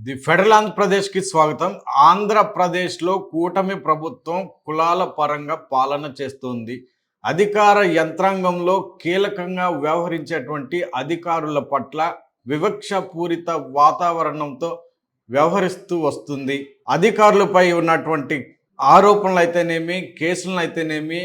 The federal ఆంధ్రప్రదేశ్కి స్వాగతం. ఆంధ్రప్రదేశ్లో కూటమి ప్రభుత్వం కులాల పరంగా పాలన చేస్తుంది. అధికార యంత్రాంగంలో కీలకంగా వ్యవహరించేటువంటి అధికారుల పట్ల వివక్షపూరిత వాతావరణంతో వ్యవహరిస్తూ వస్తుంది. అధికారులపై ఉన్నటువంటి ఆరోపణలు అయితేనేమి, కేసులను అయితేనేమి,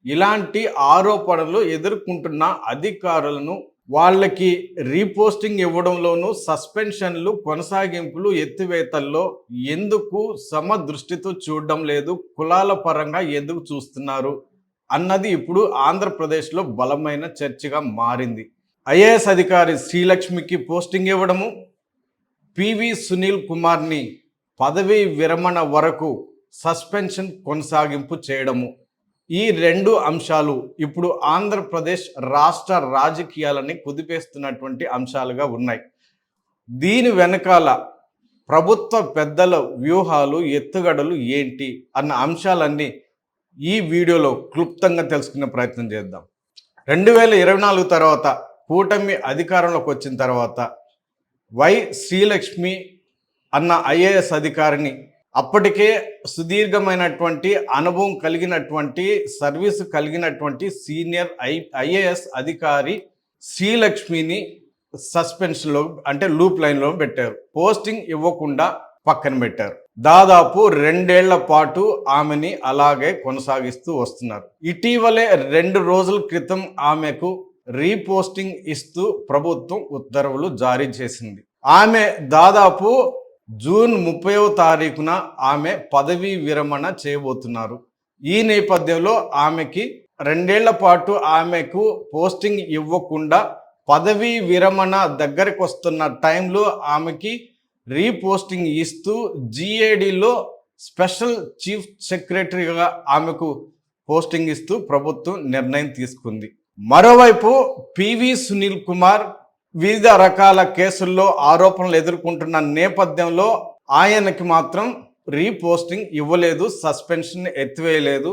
ఇలాంటి ఆరోపణలు ఎదుర్కొంటున్న అధికారులను వాళ్ళకి రీపోస్టింగ్ ఇవ్వడంలోనూ సస్పెన్షన్లు, కొనసాగింపులు, ఎత్తివేతల్లో ఎందుకు సమదృష్టితో చూడడం లేదు, కులాల పరంగా ఎందుకు చూస్తున్నారు అన్నది ఇప్పుడు ఆంధ్రప్రదేశ్లో బలమైన చర్చగా మారింది. ఐఏఎస్ అధికారి శ్రీలక్ష్మికి పోస్టింగ్ ఇవ్వడము, పివి సునీల్ కుమార్ని పదవీ విరమణ వరకు సస్పెన్షన్ కొనసాగింపు చేయడము, ఈ రెండు అంశాలు ఇప్పుడు ఆంధ్రప్రదేశ్ రాష్ట్ర రాజకీయాలని కుదిపేస్తున్నటువంటి అంశాలుగా ఉన్నాయి. దీని వెనకాల ప్రభుత్వ పెద్దల వ్యూహాలు, ఎత్తుగడలు ఏంటి అన్న అంశాలన్నీ ఈ వీడియోలో క్లుప్తంగా తెలుసుకునే ప్రయత్నం చేద్దాం. 2024 తర్వాత కూటమి అధికారంలోకి వచ్చిన తర్వాత వై శ్రీలక్ష్మి అన్న ఐఏఎస్ అధికారిని, అప్పటికే సుదీర్ఘమైనటువంటి అనుభవం కలిగినటువంటి, సర్వీసు కలిగినటువంటి సీనియర్ ఐఏఎస్ అధికారి శ్రీలక్ష్మిని సస్పెన్షన్లో అంటే లూప్ లైన్లో పెట్టారు. పోస్టింగ్ ఇవ్వకుండా పక్కన పెట్టారు. దాదాపు 2 ఏళ్ల పాటు ఆమెని అలాగే కొనసాగిస్తూ వస్తున్నారు. ఇటీవలే 2 రోజుల క్రితం ఆమెకు రీపోస్టింగ్ ఇస్తూ ప్రభుత్వం ఉత్తర్వులు జారీ చేసింది. ఆమె దాదాపు జూన్ 30వ తారీఖున ఆమె పదవీ విరమణ చేయబోతున్నారు. ఈ నేపథ్యంలో ఆమెకి 2 ఏళ్ల పాటు ఆమెకు పోస్టింగ్ ఇవ్వకుండా పదవీ విరమణ దగ్గరకు వస్తున్న టైంలో ఆమెకి రీపోస్టింగ్ ఇస్తూ జిఏడిలో స్పెషల్ చీఫ్ సెక్రటరీగా ఆమెకు పోస్టింగ్ ఇస్తూ ప్రభుత్వం నిర్ణయం తీసుకుంది. మరోవైపు పివి సునీల్ కుమార్ వివిధ రకాల కేసుల్లో ఆరోపణలు ఎదుర్కొంటున్న నేపథ్యంలో ఆయనకి మాత్రం రీపోస్టింగ్ ఇవ్వలేదు, సస్పెన్షన్ ఎత్తివేయలేదు.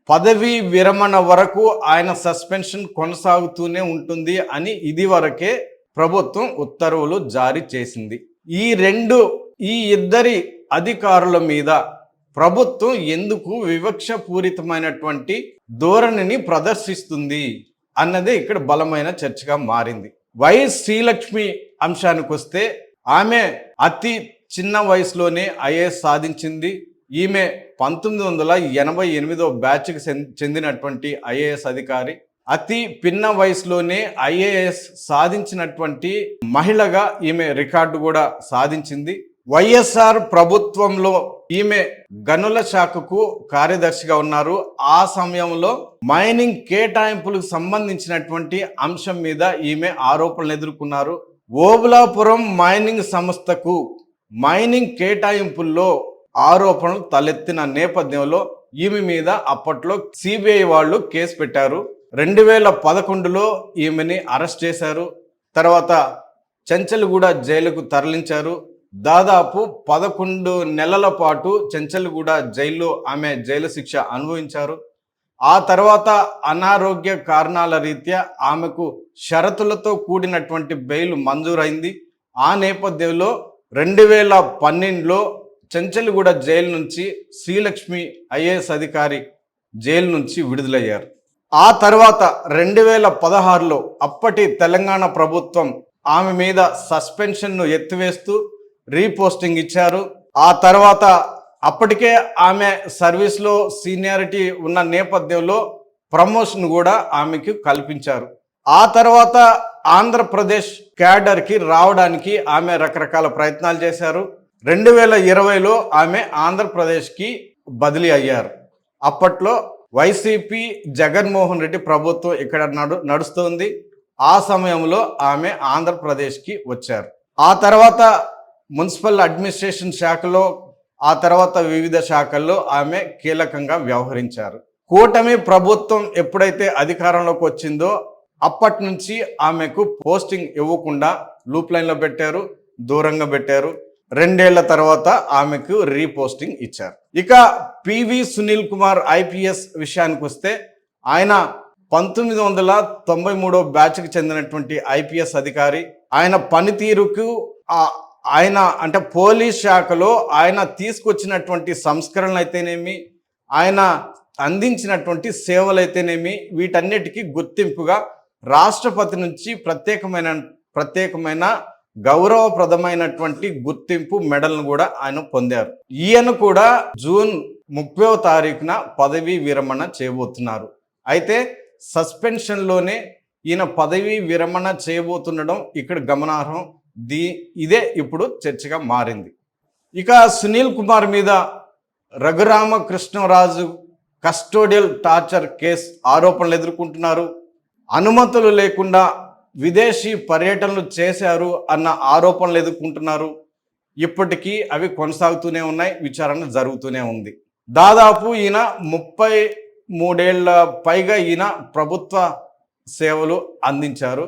పదవీ విరమణ వరకు ఆయన సస్పెన్షన్ కొనసాగుతూనే ఉంటుంది అని ఇదివరకే ప్రభుత్వం ఉత్తర్వులు జారీ చేసింది. ఈ ఇద్దరి అధికారుల మీద ప్రభుత్వం ఎందుకు వివక్షపూరితమైనటువంటి ధోరణిని ప్రదర్శిస్తుంది అన్నదే ఇక్కడ బలమైన చర్చగా మారింది. వై శ్రీలక్ష్మి అంశానికి వస్తే, ఆమె అతి చిన్న వయసులోనే ఐఏఎస్ సాధించింది. ఈమె 1988వ బ్యాచ్కి చెందినటువంటి ఐఏఎస్ అధికారి. అతి పిన్న వయసులోనే ఐఏఎస్ సాధించినటువంటి మహిళగా ఈమె రికార్డు కూడా సాధించింది. వైఎస్ఆర్ ప్రభుత్వంలో ఈమె గనుల శాఖకు కార్యదర్శిగా ఉన్నారు. ఆ సమయంలో మైనింగ్ కేటాయింపులకు సంబంధించినటువంటి అంశం మీద ఈమె ఆరోపణలు ఎదుర్కొన్నారు. ఓబులాపురం మైనింగ్ సంస్థకు మైనింగ్ కేటాయింపుల్లో ఆరోపణలు తలెత్తిన నేపథ్యంలో ఈమె మీద అప్పట్లో సిబిఐ వాళ్ళు కేసు పెట్టారు. 2011లో ఈమెని అరెస్ట్ చేశారు. తర్వాత చెంచల్గూడ జైలుకు తరలించారు. దాదాపు 11 నెలల పాటు చెంచల్గూడ జైల్లో ఆమె జైలు శిక్ష అనుభవించారు. ఆ తర్వాత అనారోగ్య కారణాల రీత్యా ఆమెకు షరతులతో కూడినటువంటి బెయిల్ మంజూరైంది. ఆ నేపథ్యంలో 2012లో చెంచల్గూడ జైలు నుంచి శ్రీలక్ష్మి ఐఏఎస్ అధికారి జైలు నుంచి విడుదలయ్యారు. ఆ తర్వాత 2016లో అప్పటి తెలంగాణ ప్రభుత్వం ఆమె మీద సస్పెన్షన్ను ఎత్తివేస్తూ రీపోస్టింగ్ ఇచ్చారు. ఆ తర్వాత అప్పటికే ఆమె సర్వీస్లో సీనియారిటీ ఉన్న నేపథ్యంలో ప్రమోషన్ కూడా ఆమెకు కల్పించారు. ఆ తర్వాత ఆంధ్రప్రదేశ్ క్యాడర్కి రావడానికి ఆమె రకరకాల ప్రయత్నాలు చేశారు. 2020లో ఆమె ఆంధ్రప్రదేశ్కి బదిలీ అయ్యారు. అప్పట్లో వైసీపీ జగన్మోహన్ రెడ్డి ప్రభుత్వం ఇక్కడ నడుస్తుంది. ఆ సమయంలో ఆమె ఆంధ్రప్రదేశ్కి వచ్చారు. ఆ తర్వాత మున్సిపల్ అడ్మినిస్ట్రేషన్ శాఖలో, ఆ తర్వాత వివిధ శాఖల్లో ఆమె కీలకంగా వ్యవహరించారు. కూటమి ప్రభుత్వం ఎప్పుడైతే అధికారంలోకి వచ్చిందో అప్పటి నుంచి ఆమెకు పోస్టింగ్ ఇవ్వకుండా లూప్ లైన్లో పెట్టారు, దూరంగా పెట్టారు. 2 ఏళ్ల తర్వాత ఆమెకు రీపోస్టింగ్ ఇచ్చారు. ఇక పివి సునీల్ కుమార్ ఐపీఎస్ విషయానికి వస్తే, ఆయన 1993 బ్యాచ్కి చెందినటువంటి ఐపీఎస్ అధికారి. ఆయన పనితీరుకు ఆయన అంటే పోలీస్ శాఖలో ఆయన తీసుకొచ్చినటువంటి సంస్కరణలు అయితేనేమి, ఆయన అందించినటువంటి సేవలు అయితేనేమి, వీటన్నిటికీ గుర్తింపుగా రాష్ట్రపతి నుంచి ప్రత్యేకమైన గౌరవప్రదమైనటువంటి గుర్తింపు మెడల్ను కూడా ఆయన పొందారు. ఈయన కూడా జూన్ 30వ తారీఖున పదవీ విరమణ చేయబోతున్నారు. అయితే సస్పెన్షన్లోనే ఈయన పదవీ విరమణ చేయబోతుండడం ఇక్కడ గమనార్హం. ఇదే ఇప్పుడు చర్చగా మారింది. ఇక సునీల్ కుమార్ మీద రఘురామకృష్ణరాజు కస్టోడియల్ టార్చర్ కేసు ఆరోపణలు ఎదుర్కొంటున్నారు. అనుమతులు లేకుండా విదేశీ పర్యటనలు చేశారు అన్న ఆరోపణలు ఎదుర్కొంటున్నారు. ఇప్పటికీ అవి కొనసాగుతూనే ఉన్నాయి, విచారణ జరుగుతూనే ఉంది. దాదాపు ఈయన 33 ఏళ్ల పైగా ఈయన ప్రభుత్వ సేవలు అందించారు.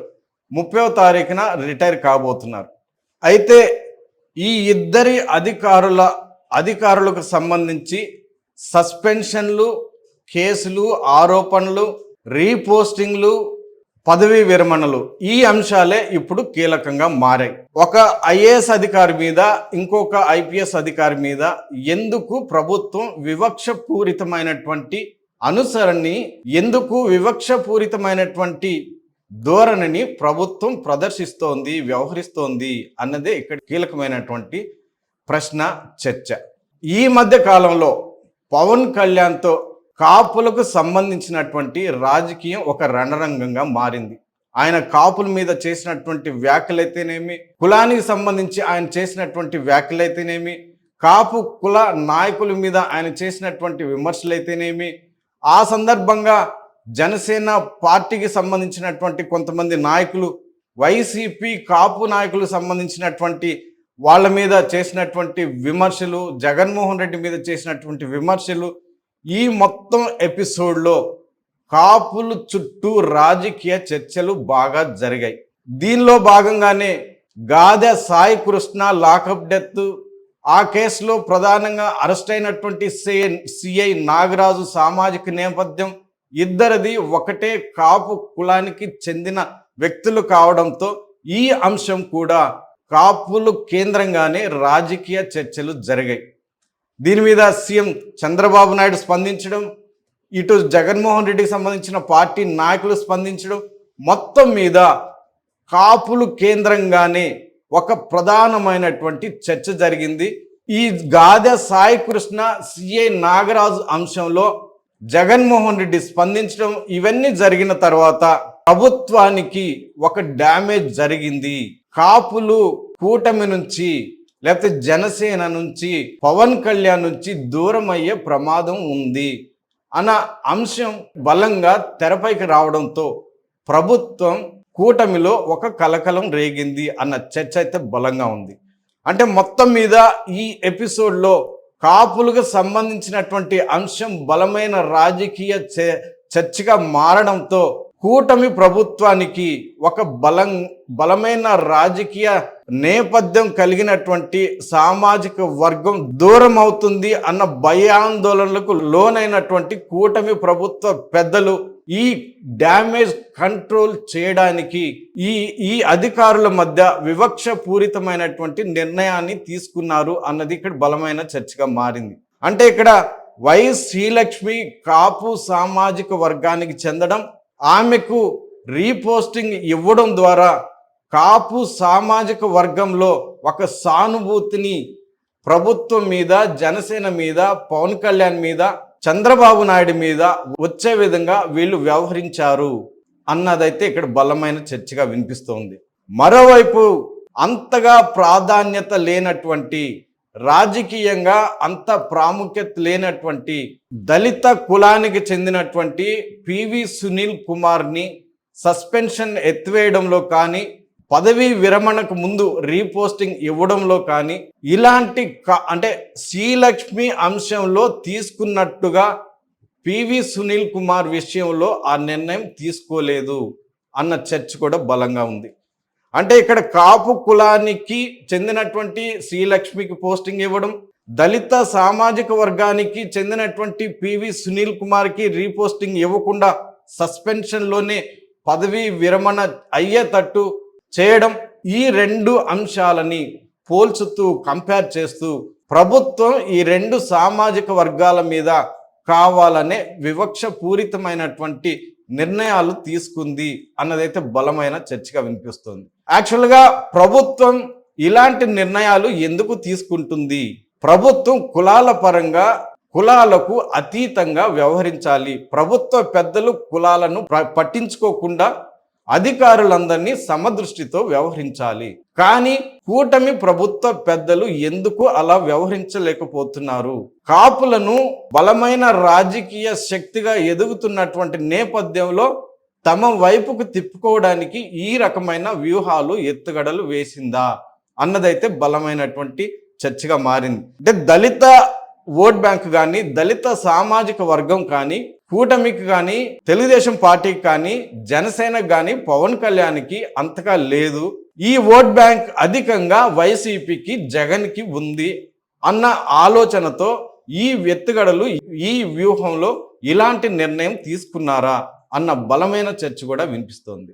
30వ తారీఖున రిటైర్ కాబోతున్నారు. అయితే ఈ ఇద్దరి అధికారులకు సంబంధించి సస్పెన్షన్లు, కేసులు, ఆరోపణలు, రీపోస్టింగ్లు, పదవీ విరమణలు, ఈ అంశాలే ఇప్పుడు కీలకంగా మారాయి. ఒక ఐఏఎస్ అధికారి మీద ఇంకొక ఐపీఎస్ అధికారి మీద ఎందుకు ప్రభుత్వం వివక్షపూరితమైనటువంటి అనుసరణని, ఎందుకు వివక్షపూరితమైనటువంటి ధోరణిని ప్రభుత్వం ప్రదర్శిస్తోంది, వ్యవహరిస్తోంది అన్నదే ఇక్కడ కీలకమైనటువంటి ప్రశ్న, చర్చ. ఈ మధ్య కాలంలో పవన్ కళ్యాణ్తో కాపులకు సంబంధించినటువంటి రాజకీయం ఒక రణరంగంగా మారింది. ఆయన కాపుల మీద చేసినటువంటి వ్యాఖ్యలైతేనేమి, కులానికి సంబంధించి ఆయన చేసినటువంటి వ్యాఖ్యలైతేనేమి, కాపు కుల నాయకుల మీద ఆయన చేసినటువంటి విమర్శలైతేనేమి, ఆ సందర్భంగా జనసేన పార్టీకి సంబంధించినటువంటి కొంతమంది నాయకులు, వైసీపీ కాపు నాయకులకు సంబంధించినటువంటి వాళ్ళ మీద చేసినటువంటి విమర్శలు, జగన్మోహన్ రెడ్డి మీద చేసినటువంటి విమర్శలు, ఈ మొత్తం ఎపిసోడ్లో కాపుల చుట్టూ రాజకీయ చర్చలు బాగా జరిగాయి. దీనిలో భాగంగానే గాదె సాయి కృష్ణ లాకప్ డెత్, ఆ కేసులో ప్రధానంగా అరెస్ట్ అయినటువంటి సిఐ నాగరాజు సామాజిక నేపథ్యం, ఇద్దరిది ఒకటే కాపు కులానికి చెందిన వ్యక్తులు కావడంతో ఈ అంశం కూడా కాపులు కేంద్రంగానే రాజకీయ చర్చలు జరిగాయి. దీని మీద సీఎం చంద్రబాబు నాయుడు స్పందించడం, ఇటు జగన్మోహన్ రెడ్డికి సంబంధించిన పార్టీ నాయకులు స్పందించడం, మొత్తం మీద కాపులు కేంద్రంగానే ఒక ప్రధానమైనటువంటి చర్చ జరిగింది. ఈ గాదె సాయి కృష్ణ, సిఐ నాగరాజు అంశంలో జగన్మోహన్ రెడ్డి స్పందించడం, ఇవన్నీ జరిగిన తర్వాత ప్రభుత్వానికి ఒక డ్యామేజ్ జరిగింది. కాపులు కూటమి నుంచి, లేకపోతే జనసేన నుంచి, పవన్ కళ్యాణ్ నుంచి దూరం అయ్యే ప్రమాదం ఉంది అన్న అంశం బలంగా తెరపైకి రావడంతో ప్రభుత్వం కూటమిలో ఒక కలకలం రేగింది అన్న చర్చ అయితే బలంగా ఉంది. అంటే మొత్తం మీద ఈ ఎపిసోడ్లో కాపులకు సంబంధించినటువంటి అంశం బలమైన రాజకీయ చర్చగా మారడంతో కూటమి ప్రభుత్వానికి ఒక బలమైన రాజకీయ నేపథ్యం కలిగినటువంటి సామాజిక వర్గం దూరం అవుతుంది అన్న భయాందోళనలకు లోనైనటువంటి కూటమి ప్రభుత్వ పెద్దలు ఈ డ్యామేజ్ కంట్రోల్ చేయడానికి ఈ అధికారుల మధ్య వివక్షపూరితమైనటువంటి నిర్ణయాన్ని తీసుకున్నారు అన్నది ఇక్కడ బలమైన చర్చగా మారింది. అంటే ఇక్కడ వై శ్రీలక్ష్మి కాపు సామాజిక వర్గానికి చెందడం, ఆమెకు రీపోస్టింగ్ ఇవ్వడం ద్వారా కాపు సామాజిక వర్గంలో ఒక సానుభూతిని ప్రభుత్వం మీద, జనసేన మీద, పవన్ కళ్యాణ్ మీద, చంద్రబాబు నాయుడు మీద వచ్చే విధంగా వీళ్ళు వ్యవహరించారు అన్నదైతే ఇక్కడ బలమైన చర్చగా వినిపిస్తోంది. మరోవైపు అంతగా ప్రాధాన్యత లేనటువంటి, రాజకీయంగా అంత ప్రాముఖ్యత లేనటువంటి దళిత కులానికి చెందినటువంటి పివి సునీల్ కుమార్ని సస్పెన్షన్ ఎత్తివేయడంలో కానీ, పదవీ విరమణకు ముందు రీపోస్టింగ్ ఇవ్వడంలో కానీ, ఇలాంటి అంటే శ్రీలక్ష్మి అంశంలో తీసుకున్నట్టుగా పివి సునీల్ కుమార్ విషయంలో ఆ నిర్ణయం తీసుకోలేదు అన్న చర్చ కూడా బలంగా ఉంది. అంటే ఇక్కడ కాపు కులానికి చెందినటువంటి శ్రీలక్ష్మికి పోస్టింగ్ ఇవ్వడం, దళిత సామాజిక వర్గానికి చెందినటువంటి పివి సునీల్ కుమార్కి రీపోస్టింగ్ ఇవ్వకుండా సస్పెన్షన్లోనే పదవీ విరమణ అయ్యేటట్టు చేయడం, ఈ రెండు అంశాలని పోల్చుతూ కంపేర్ చేస్తూ ప్రభుత్వం ఈ రెండు సామాజిక వర్గాల మీద కావాలనే వివక్ష పూరితమైనటువంటి నిర్ణయాలు తీసుకుంది అన్నదైతే బలమైన చర్చగా వినిపిస్తుంది. యాక్చువల్గా ప్రభుత్వం ఇలాంటి నిర్ణయాలు ఎందుకు తీసుకుంటుంది? ప్రభుత్వం కులాల పరంగా కులాలకు అతీతంగా వ్యవహరించాలి. ప్రభుత్వ పెద్దలు కులాలను పట్టించుకోకుండా అధికారులందరినీ సమదృష్టితో వ్యవహరించాలి. కానీ కూటమి ప్రభుత్వ పెద్దలు ఎందుకు అలా వ్యవహరించలేకపోతున్నారు? కాపులను బలమైన రాజకీయ శక్తిగా ఎదుగుతున్నటువంటి నేపథ్యంలో తమ వైపుకు తిప్పుకోవడానికి ఈ రకమైన వ్యూహాలు ఎత్తుగడలు వేసిందా అన్నదైతే బలమైనటువంటి చర్చగా మారింది. అంటే దళిత ఓట్ బ్యాంక్ కానీ, దళిత సామాజిక వర్గం కానీ, కూటమికి కానీ, తెలుగుదేశం పార్టీకి కానీ, జనసేనకు కానీ, పవన్ కళ్యాణ్కి అంతగా లేదు. ఈ ఓట్ బ్యాంక్ అధికంగా వైసీపీకి, జగన్కి ఉంది అన్న ఆలోచనతో ఈ ఎత్తుగడలు, ఈ వ్యూహంలో ఇలాంటి నిర్ణయం తీసుకున్నారా అన్న బలమైన చర్చ కూడా వినిపిస్తోంది.